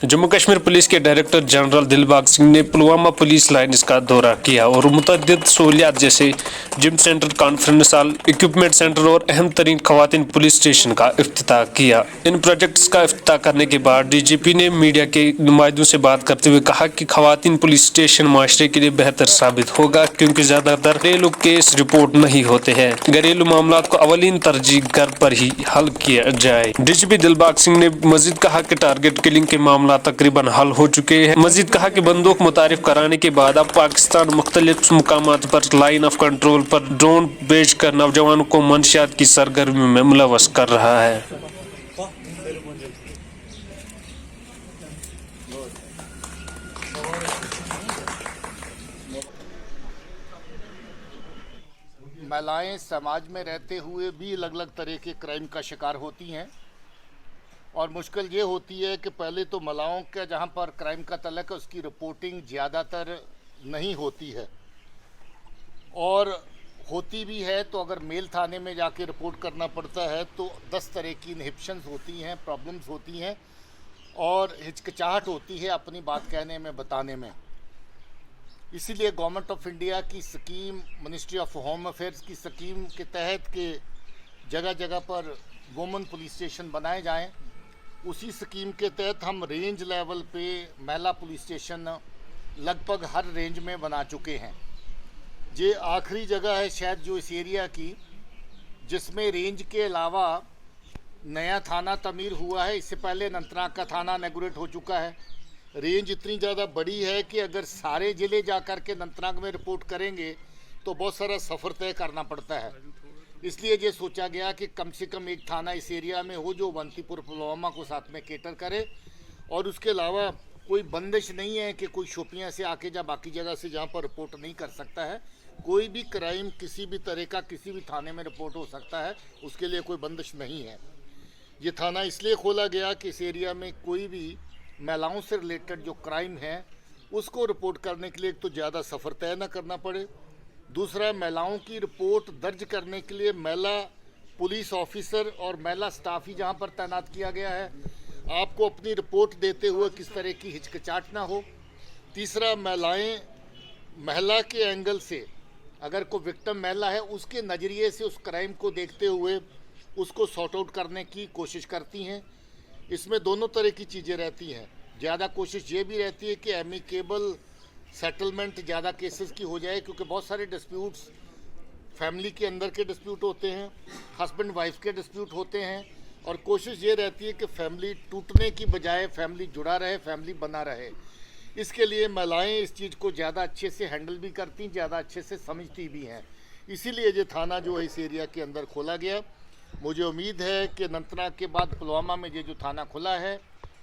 Jammu Kashmir police के director general Dilbag Singh ने Pulwama police lines का दौरा किया और मुतअद्दिद सहूलियात जैसे gym centre, conference hall, equipment centre और अहम तरीन खवातीन पुलिस स्टेशन का इफ्तिताह किया। इन प्रोजेक्ट्स का इफ्तिताह करने के बाद डीजीपी ने मीडिया के नुमाइंदों से बात करते हुए कहा कि खवातीन पुलिस स्टेशन माशरे के लिए बेहतर साबित होगा, क्योंकि ज्यादातर घरेलू केस रिपोर्ट नहीं होते हैं। घरेलू मामला को अवलीन तरजीह घर पर ही हल किया जाए। डीजीपी दिलबाग सिंह ने मजीद कहा कि टारगेट किलिंग के मामला तकरीबन हल हो चुके हैं। मजीद कहा कि बंदूक मुतारिफ कराने के बाद अब पाकिस्तान मुख्तलिफ मुकामात पर लाइन ऑफ कंट्रोल पर ड्रोन भेजकर नौजवानों को मंशियात की सरगर्मी में मुलव्वस कर रहा है। महिलाएं समाज में रहते हुए भी अलग अलग तरह के क्राइम का शिकार होती हैं और मुश्किल ये होती है कि पहले तो महिलाओं का जहाँ पर क्राइम का तल्लुक है उसकी रिपोर्टिंग ज़्यादातर नहीं होती है, और होती भी है तो अगर मेल थाने में जाके रिपोर्ट करना पड़ता है तो 10 तरह की इनहिबिशंस होती हैं, प्रॉब्लम्स होती हैं और हिचकिचाहट होती है अपनी बात कहने में, बताने में। इसीलिए गवर्नमेंट ऑफ इंडिया की scheme, ministry of home affairs की स्कीम के तहत के जगह जगह पर वुमेन पुलिस स्टेशन बनाए जाएं, उसी स्कीम के तहत हम रेंज लेवल पे महिला पुलिस स्टेशन लगभग हर रेंज में बना चुके हैं। ये आखिरी जगह है शायद जो इस एरिया की जिसमें रेंज के अलावा नया थाना तमीर हुआ है। इससे पहले अनंतनाग का थाना इनॉग्रेट हो चुका है। रेंज इतनी ज़्यादा बड़ी है कि अगर सारे ज़िले जा कर के अनंतनाग में रिपोर्ट करेंगे तो बहुत सारा सफ़र तय करना पड़ता है। इसलिए ये सोचा गया कि कम से कम एक थाना इस एरिया में हो जो अवंतीपुर पुलवामा को साथ में केटर करे, और उसके अलावा कोई बंदिश नहीं है कि कोई शोपियां से आके या बाकी जगह से जहाँ पर रिपोर्ट नहीं कर सकता है। कोई भी क्राइम किसी भी तरह का किसी भी थाने में रिपोर्ट हो सकता है, उसके लिए कोई बंदिश नहीं है। ये थाना इसलिए खोला गया कि इस एरिया में कोई भी महिलाओं से रिलेटेड जो क्राइम है उसको रिपोर्ट करने के लिए एक तो ज़्यादा सफ़र तय न करना पड़े, दूसरा महिलाओं की रिपोर्ट दर्ज करने के लिए महिला पुलिस ऑफिसर और महिला स्टाफ ही जहाँ पर तैनात किया गया है, आपको अपनी रिपोर्ट देते हुए किस तरह की हिचकिचाहट ना हो। तीसरा, महिला के एंगल से अगर कोई विक्टिम महिला है उसके नज़रिए से उस क्राइम को देखते हुए उसको सॉर्ट आउट करने की कोशिश करती हैं। इसमें दोनों तरह की चीज़ें रहती हैं। ज़्यादा कोशिश ये भी रहती है कि एमिकेबल सेटलमेंट ज़्यादा केसेस की हो जाए, क्योंकि बहुत सारे डिस्प्यूट्स फैमिली के अंदर के डिस्प्यूट होते हैं, हस्बैंड वाइफ के डिस्प्यूट होते हैं, और कोशिश ये रहती है कि फैमिली टूटने की बजाय फैमिली जुड़ा रहे, फैमिली बना रहे। इसके लिए महिलाएं इस चीज़ को ज़्यादा अच्छे से हैंडल भी करती, ज़्यादा अच्छे से समझती भी हैं। इसीलिए ये थाना जो है इस एरिया के अंदर खोला गया। मुझे उम्मीद है कि अनंतनाग के बाद पुलवामा में ये जो थाना खुला है,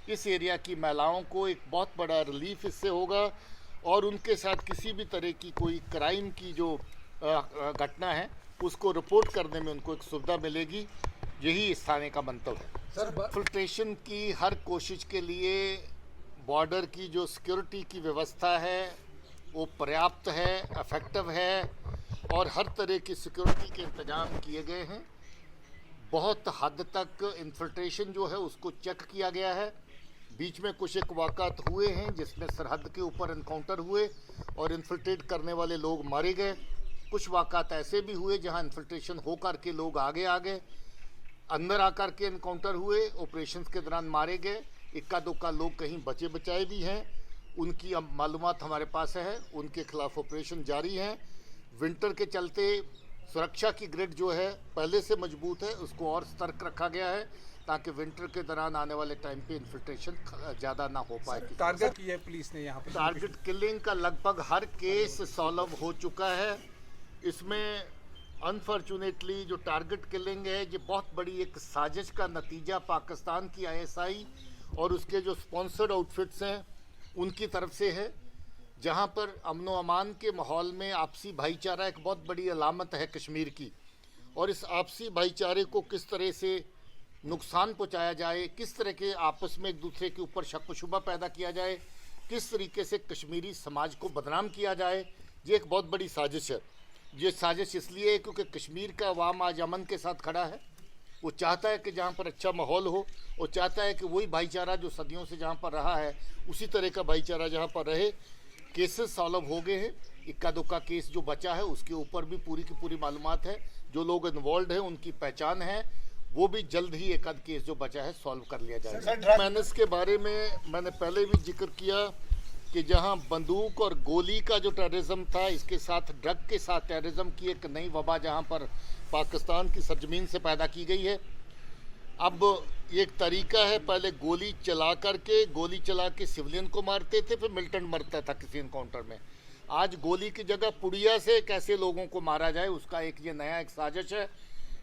इस एरिया की महिलाओं को एक बहुत बड़ा रिलीफ इससे होगा, और उनके साथ किसी भी तरह की कोई क्राइम की जो घटना है उसको रिपोर्ट करने में उनको एक सुविधा मिलेगी। यही इस थाने का मंतव्य है। सर, इन्फिल्ट्रेशन की हर कोशिश के लिए बॉर्डर की जो सिक्योरिटी की व्यवस्था है वो पर्याप्त है, इफेक्टिव है, और हर तरह की सिक्योरिटी के इंतजाम किए गए हैं। बहुत हद तक इन्फिल्ट्रेशन जो है उसको चेक किया गया है। बीच में कुछ एक वाक़ात हुए हैं जिसमें सरहद के ऊपर इनकाउंटर हुए और इन्फिल्ट्रेट करने वाले लोग मारे गए। कुछ वाक़ात ऐसे भी हुए जहां इन्फिल्ट्रेशन हो कर के लोग आगे आ गए, अंदर आकर के इनकाउंटर हुए, ऑपरेशंस के दौरान मारे गए। इक्का दुक्का लोग कहीं बचे बचाए भी हैं, उनकी अब मालूमात हमारे पास है, उनके खिलाफ ऑपरेशन जारी हैं। विंटर के चलते सुरक्षा की ग्रिड जो है पहले से मजबूत है, उसको और सतर्क रखा गया है ताकि विंटर के दौरान आने वाले टाइम पे इन्फिल्ट्रेशन ज़्यादा ना हो पाए। टारगेट किया है पुलिस ने यहाँ पर। टारगेट किलिंग का लगभग हर केस सॉल्व हो चुका है। इसमें अनफॉर्चुनेटली जो टारगेट किलिंग है ये बहुत बड़ी एक साजिश का नतीजा पाकिस्तान की ISI और उसके जो स्पॉन्सर्ड आउटफिट्स हैं उनकी तरफ से है, जहाँ पर अमन व अमान के माहौल में आपसी भाईचारा एक बहुत बड़ी अलामत है कश्मीर की, और इस आपसी भाईचारे को किस तरह से नुकसान पहुंचाया जाए, किस तरह के आपस में एक दूसरे के ऊपर शक व शुबा पैदा किया जाए, किस तरीके से कश्मीरी समाज को बदनाम किया जाए, ये एक बहुत बड़ी साजिश है। ये साजिश इसलिए है क्योंकि कश्मीर का अवाम आज अमन के साथ खड़ा है, वो चाहता है कि जहाँ पर अच्छा माहौल हो, वो चाहता है कि वही भाईचारा जो सदियों से जहाँ पर रहा है उसी तरह का भाईचारा जहाँ पर रहे। केसेस सॉल्व हो गए हैं, इक्का दुक्का केस जो बचा है उसके ऊपर भी पूरी की पूरी मालूमात है, जो लोग इन्वॉल्व हैं उनकी पहचान है, वो भी जल्द ही एक आध केस जो बचा है सॉल्व कर लिया जाएगा। मैंने इसके बारे में मैंने पहले भी जिक्र किया कि जहां बंदूक और गोली का जो टेररिज्म था, इसके साथ ड्रग के साथ टेररिज्म की एक नई वबा जहां पर पाकिस्तान की सरजमीन से पैदा की गई है। अब एक तरीका है, पहले गोली चला के सिविलियन को मारते थे, फिर मिलिटेंट मरता था किसी इनकाउंटर में। आज गोली की जगह पुड़िया से कैसे लोगों को मारा जाए उसका ये नया एक साजिश है।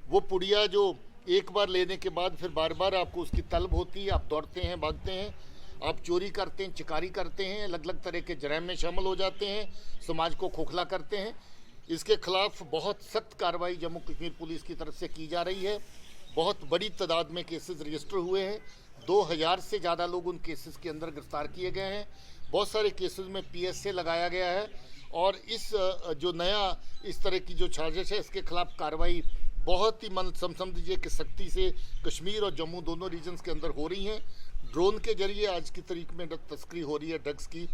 वो पुड़िया जो एक बार लेने के बाद फिर बार बार आपको उसकी तलब होती है, आप दौड़ते हैं, भागते हैं, आप चोरी करते हैं, चिकारी करते हैं, अलग अलग तरह के जराइम में शामिल हो जाते हैं, समाज को खोखला करते हैं। इसके खिलाफ बहुत सख्त कार्रवाई जम्मू कश्मीर पुलिस की तरफ से की जा रही है। बहुत बड़ी तादाद में केसेस रजिस्टर हुए हैं, 2000 से ज़्यादा लोग उन केसेस के अंदर गिरफ्तार किए गए हैं। बहुत सारे केसेस में PSA लगाया गया है और इस जो नया इस तरह की जो साजिश है इसके खिलाफ कार्रवाई बहुत ही समझ दीजिए कि सख्ती से कश्मीर और जम्मू दोनों रीजन्स के अंदर हो रही हैं। ड्रोन के जरिए आज की तारीख में तस्करी हो रही है ड्रग्स की,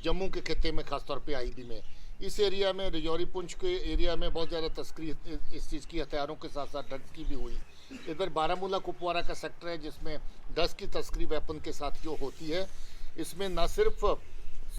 जम्मू के खत्ते में खासतौर पे IB में। इस एरिया में रजौरी पुंछ के एरिया में बहुत ज़्यादा तस्करी इस चीज़ की हथियारों के साथ साथ ड्रग्स की भी हुई। इधर बारामूला कुपवारा का सेक्टर है जिसमें ड्रग्स की तस्करी वेपन के साथ जो होती है, इसमें न सिर्फ